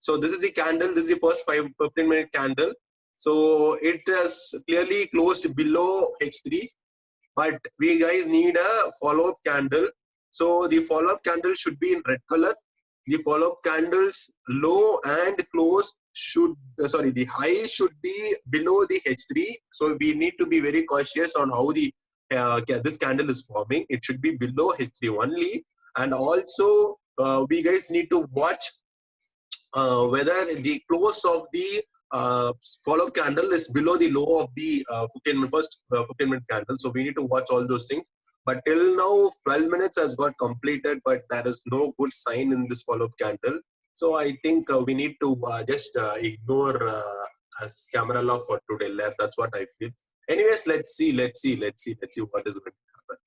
So this is the candle. This is the first 15-minute candle. So it is clearly closed below H3, but we guys need a follow-up candle. So the follow-up candle should be in red color. The follow-up candles low and close should, the high should be below the H3. So we need to be very cautious on how the this candle is forming. It should be below H3 only. And also we guys need to watch whether the close of the follow-up candle is below the low of the 15-minute candle. So we need to watch all those things. But till now, 12 minutes has got completed, but there is no good sign in this follow-up candle. So I think we need to just ignore as camera law for today. That's what I feel. Anyways, let's see what is going to happen.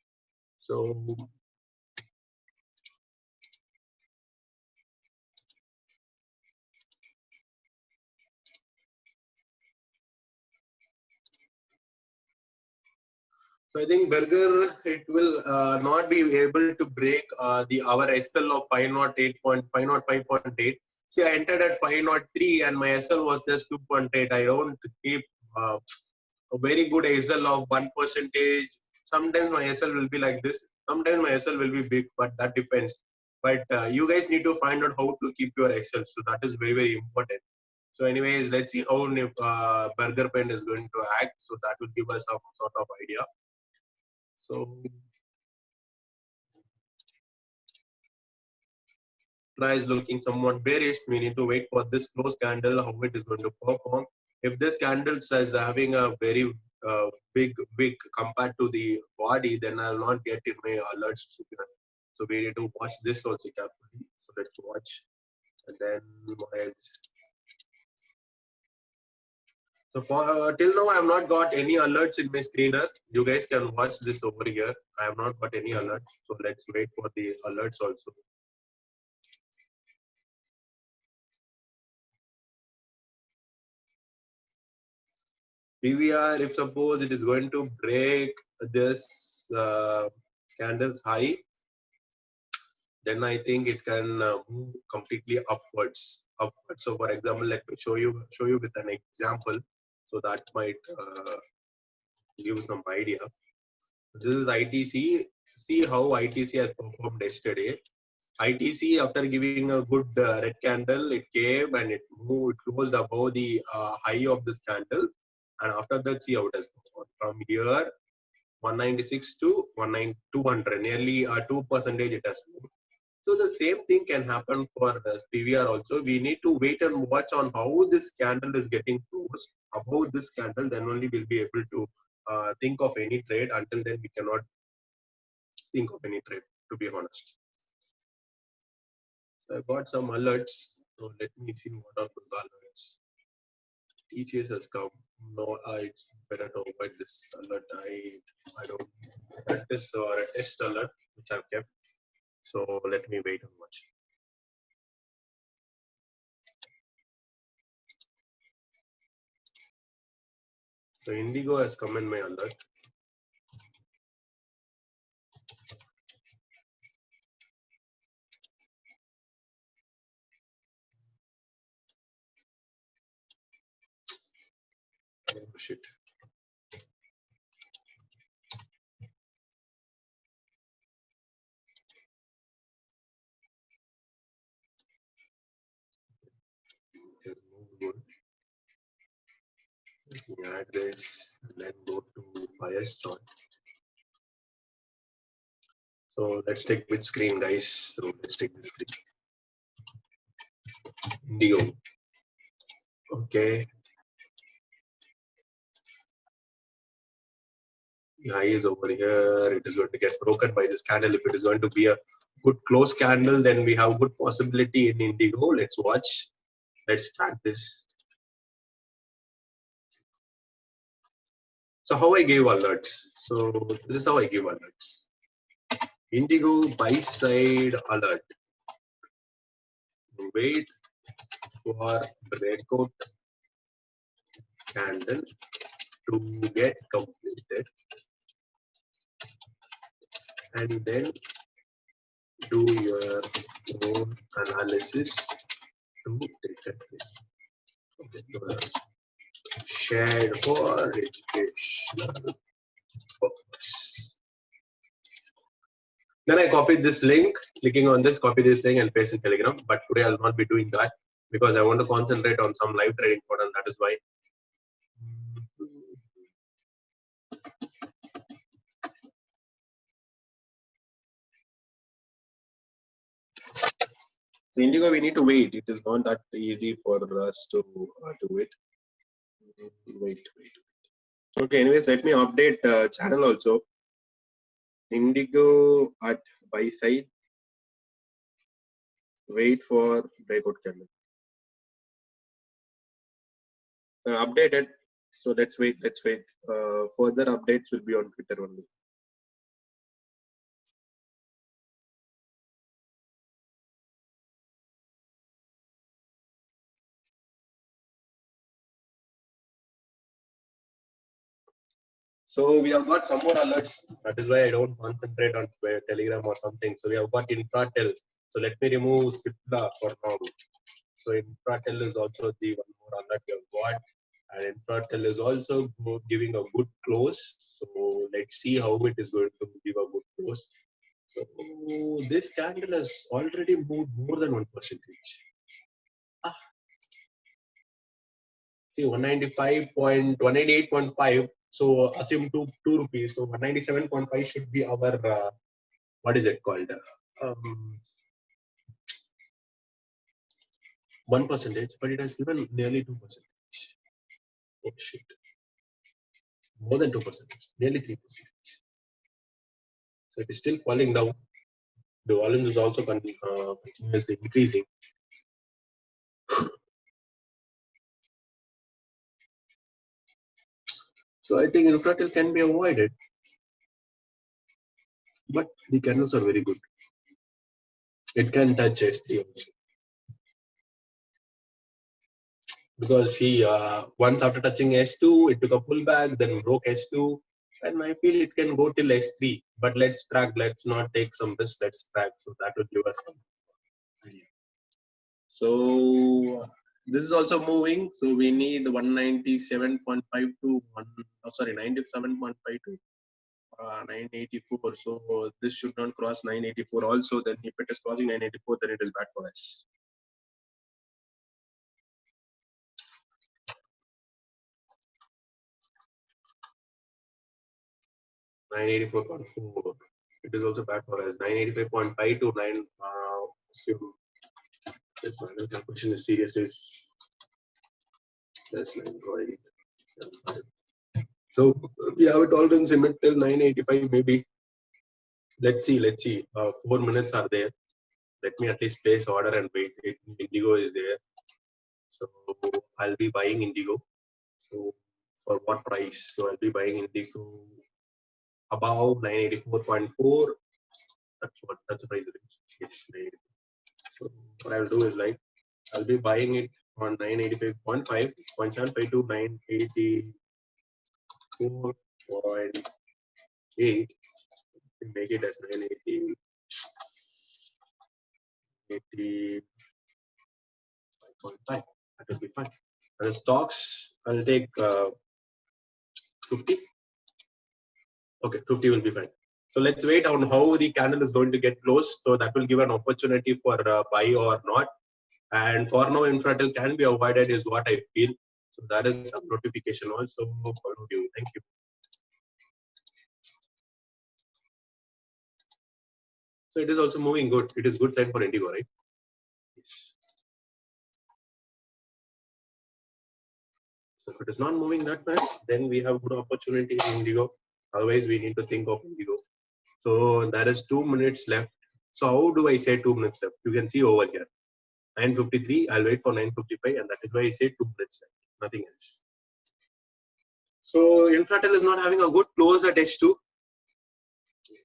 So I think Berger, it will not be able to break our SL of 505.8. See, I entered at 503 and my SL was just 2.8. I don't keep a very good SL of 1%. Sometimes my SL will be like this. Sometimes my SL will be big, but that depends. But you guys need to find out how to keep your SL. So that is very, very important. So anyways, let's see how Berger pen is going to act. So that will give us some sort of idea. So price looking somewhat bearish. We need to wait for this close candle, how it is going to perform. If this candle is having a very big wick compared to the body, then I'll not get in my alerts trigger. So we need to watch this also carefully. So let's watch. And then what else? So for till now, I have not got any alerts in my screener. You guys can watch this over here. I have not got any alert. So let's wait for the alerts also. PVR, if suppose it is going to break this candle's high, then I think it can move completely upwards. So for example, let me show you with an example. So that might give some idea. This is ITC. See how ITC has performed yesterday. ITC, after giving a good red candle, it came and it moved, it closed above the high of this candle. And after that, see how it has performed. From here, 196 to 200, nearly 2% it has moved. So the same thing can happen for PVR also. We need to wait and watch on how this candle is getting closed. Above this candle, then only we'll be able to think of any trade. Until then, we cannot think of any trade, to be honest. So I got some alerts. So let me see what are those alerts. TCS has come. No, it's better to open this alert. I don't. That is a test alert which I've kept. So let me wait and watch. So Indigo has come in my alert. Oh shit. Let me add this and then go to Firestone. So let's take which screen, guys. So let's take this screen. Indigo. Okay. The high is over here. It is going to get broken by this candle. If it is going to be a good close candle, then we have good possibility in Indigo. Let's watch. Let's track this. So how I gave alerts. So this is how I give alerts. Indigo buy side alert. Wait for breakout candle to get completed and then do your own analysis to take a shared for educational purpose. Then I copied this link, clicking on this, copy this link and paste in Telegram. But today I'll not be doing that because I want to concentrate on some live trading code, and that is why. So Indigo, we need to wait. It is not that easy for us to do it. Wait. Okay, anyways, let me update channel also. Indigo at buy side. Wait for breakout candle. Updated. So let's wait. Further updates will be on Twitter only. So we have got some more alerts. That is why I don't concentrate on Telegram or something. So we have got Infratel. So let me remove Sipla for now. So Infratel is also the one more alert we have got. And Infratel is also giving a good close. So let's see how it is going to give a good close. So this candle has already moved more than 1%. See 198.5. So assume 2 rupees. So 197.5 should be our what is it called? 1%, but it has given nearly 2%. Oh shit! More than 2%, nearly 3%. So it is still falling down. The volume is also continuously increasing. So I think Infratel can be avoided, but the candles are very good. It can touch S3 also. Because see, once after touching S2, it took a pullback, then broke S2, and I feel it can go till S3. But let's track. Let's not take some risk. Let's track. So that will give us some idea. So this is also moving. So we need 197.5 to 97.5 to 984. So this should not cross 984 also. Then if it is crossing 984, then it is bad for us. $984.4. It is also bad for us. 985.5 to 9. Assume this manual calculation is seriously. That's 9.75. So we have it all in cement till 985 maybe. Let's see. 4 minutes are there. Let me at least place order and wait. Indigo is there. So I'll be buying Indigo. So for what price? So I'll be buying Indigo above 984.4. That's the price range. Yes, 984. So what I'll do is like I'll be buying it on 985.5, 0.75 to 984.8. Make it as 980. 85.5. That will be fine. And the stocks, I'll take 50. Okay, 50 will be fine. So let's wait on how the candle is going to get closed. So that will give an opportunity for buy or not. And for now, Infratel can be avoided is what I feel. So that is some notification also follow you. Thank you. So it is also moving good. It is good sign for Indigo, right? Yes. So if it is not moving that much, then we have good opportunity in Indigo. Otherwise, we need to think of Indigo. So there is 2 minutes left. So how do I say 2 minutes left? You can see over here. 9:53. I'll wait for 9:55, and that is why I say 2 minutes left. Nothing else. So Infratel is not having a good close at H2.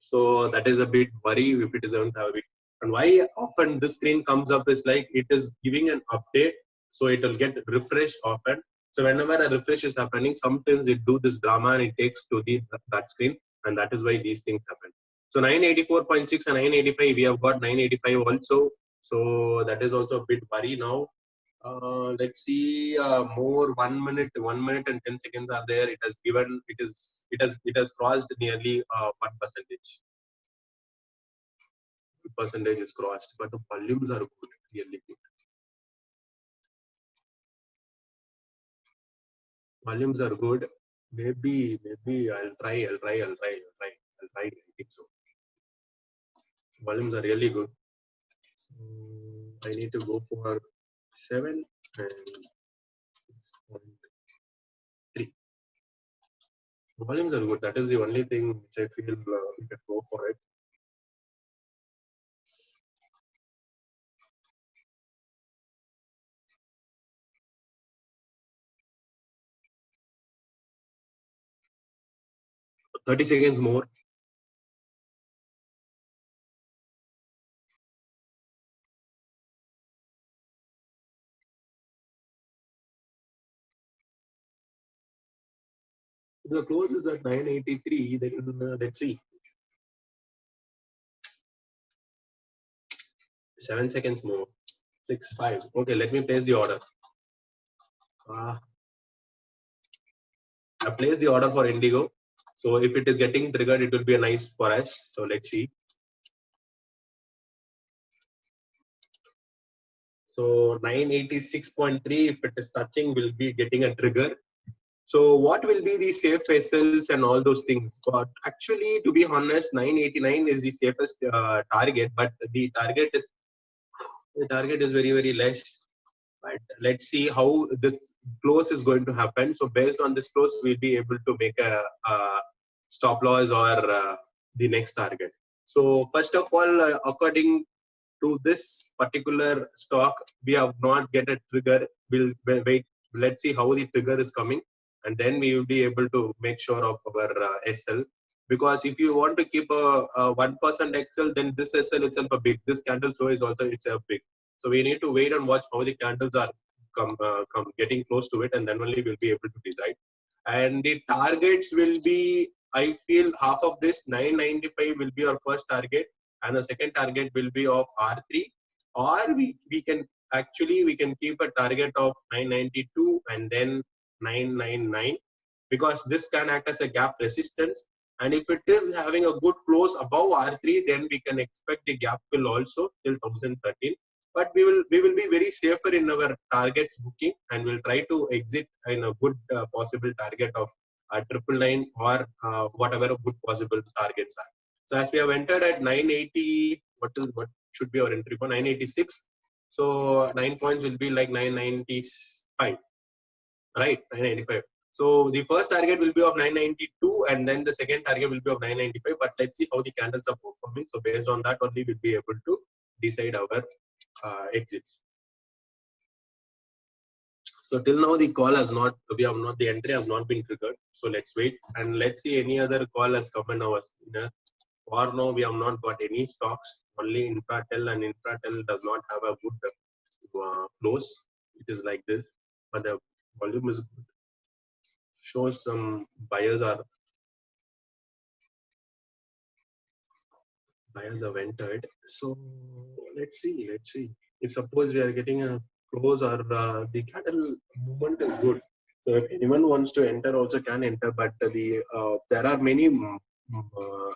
So that is a bit worry if it doesn't have it. And why often this screen comes up is like it is giving an update, so it will get refreshed often. So whenever a refresh is happening, sometimes it do this drama and it takes to that screen, and that is why these things happen. So 984.6 and 985, we have got 985 also. So that is also a bit worry now. Let's see. More 1 minute, 1 minute and 10 seconds are there. It has given. It has crossed nearly 1%. Percentage is crossed, but the volumes are good, really good. Volumes are good. Maybe I'll try. I think so. Volumes are really good. So I need to go for 7 and 6.3. Volumes are good. That is the only thing which I feel we can go for it. So 30 seconds more. The close is at 983. Then let's see. 7 seconds more. 6, 5. Okay, let me place the order. I place the order for Indigo. So if it is getting triggered, it will be a nice for us. So let's see. So 986.3, if it is touching, will be getting a trigger. So what will be the safe vessels and all those things? But actually, to be honest, 989 is the safest target, but the target is very less. But let's see how this close is going to happen. So based on this close, we'll be able to make a stop loss or the next target. So first of all, according to this particular stock, we have not get a trigger. We'll wait. Let's see how the trigger is coming, and then we will be able to make sure of our SL. Because if you want to keep a 1% XL, then this SL itself a big. This candle so is also itself big. So we need to wait and watch how the candles are come getting close to it, and then only we'll be able to decide. And the targets will be, I feel, half of this 995 will be our first target, and the second target will be of R3, or we can actually we can keep a target of 992 and then 999, because this can act as a gap resistance. And if it is having a good close above R3, then we can expect the gap fill also till 1013. But we will be very safer in our targets booking, and we'll try to exit in a good possible target of 999 or whatever good possible targets are. So as we have entered at 980, what should be our entry for 986? So 9 points will be like 995, right? 995. So the first target will be of 992, and then the second target will be of 995. But let's see how the candles are performing. So based on that only, we'll be able to decide our exits. So till now the call has not, the entry has not been triggered. So let's wait and let's see any other call has come in our screener. For now, we have not got any stocks. Only Infratel, and Infratel does not have a good close. It is like this, but the volume is good. Shows some buyers have entered. So let's see. If suppose we are getting a close or the candle movement is good. So if anyone wants to enter, also can enter. But there are many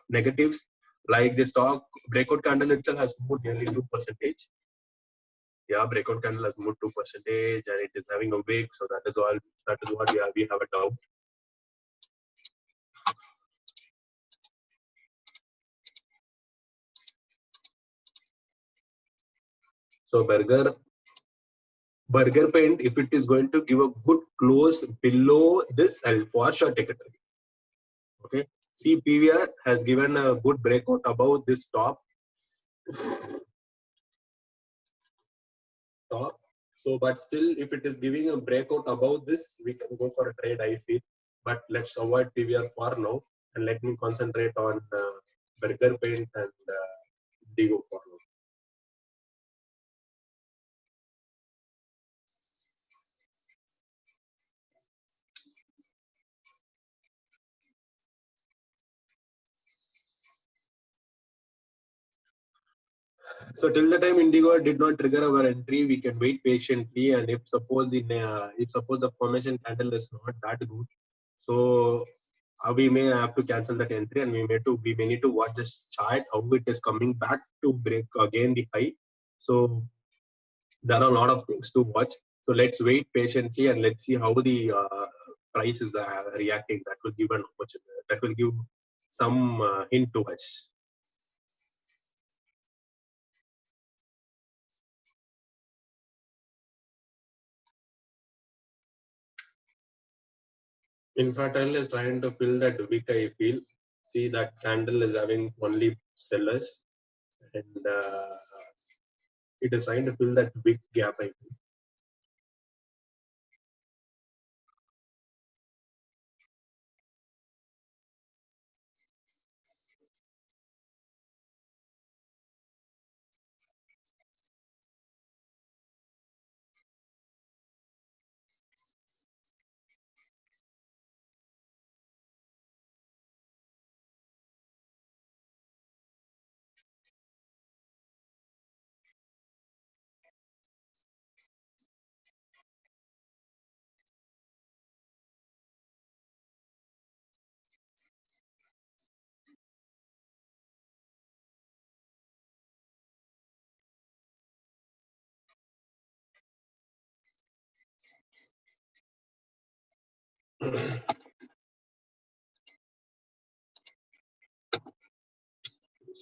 negatives. Like the stock breakout candle itself has moved nearly 2%. Yeah, breakout candle has moved 2%, and it is having a wick. So that is all. That is what we have a doubt. So burger paint, if it is going to give a good close below this, I'll for sure take a trade. Okay. See, PVR has given a good breakout above this top. So, but still, if it is giving a breakout above this, we can go for a trade, I feel. But let's avoid PVR for now, and let me concentrate on burger paint and Digo for now. So till the time Indigo did not trigger our entry, we can wait patiently. And if suppose the formation candle is not that good, so we may have to cancel that entry, and we may need to watch this chart how it is coming back to break again the high. So there are a lot of things to watch. So let's wait patiently and let's see how the price is reacting. That will give an opportunity. That will give some hint to us. Infratel is trying to fill that wick, I feel. See, that candle is having only sellers, and it is trying to fill that wick gap, I feel.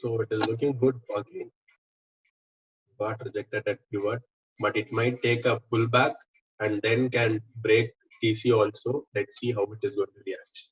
So it is looking good again. Got rejected at pivot, but it might take a pullback and then can break TC also. Let's see how it is going to react.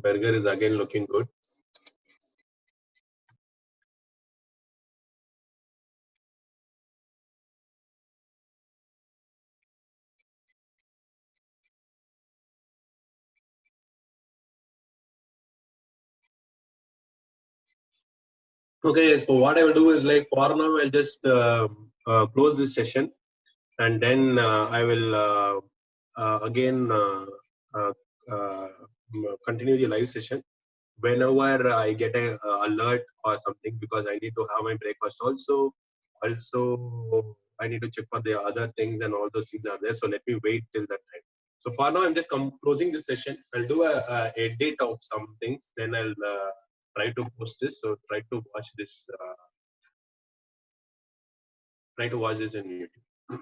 Burger is again looking good. Okay, so what I will do is, like, for now, I'll just close this session, and then I will again uh, uh, continue the live session whenever I get a alert or something, because I need to have my breakfast also. Also, I need to check for the other things, and all those things are there. So let me wait till that time. So for now, I'm just closing this session. I'll do a edit of some things, then I'll try to post this. So try to watch this. Try to watch this in YouTube.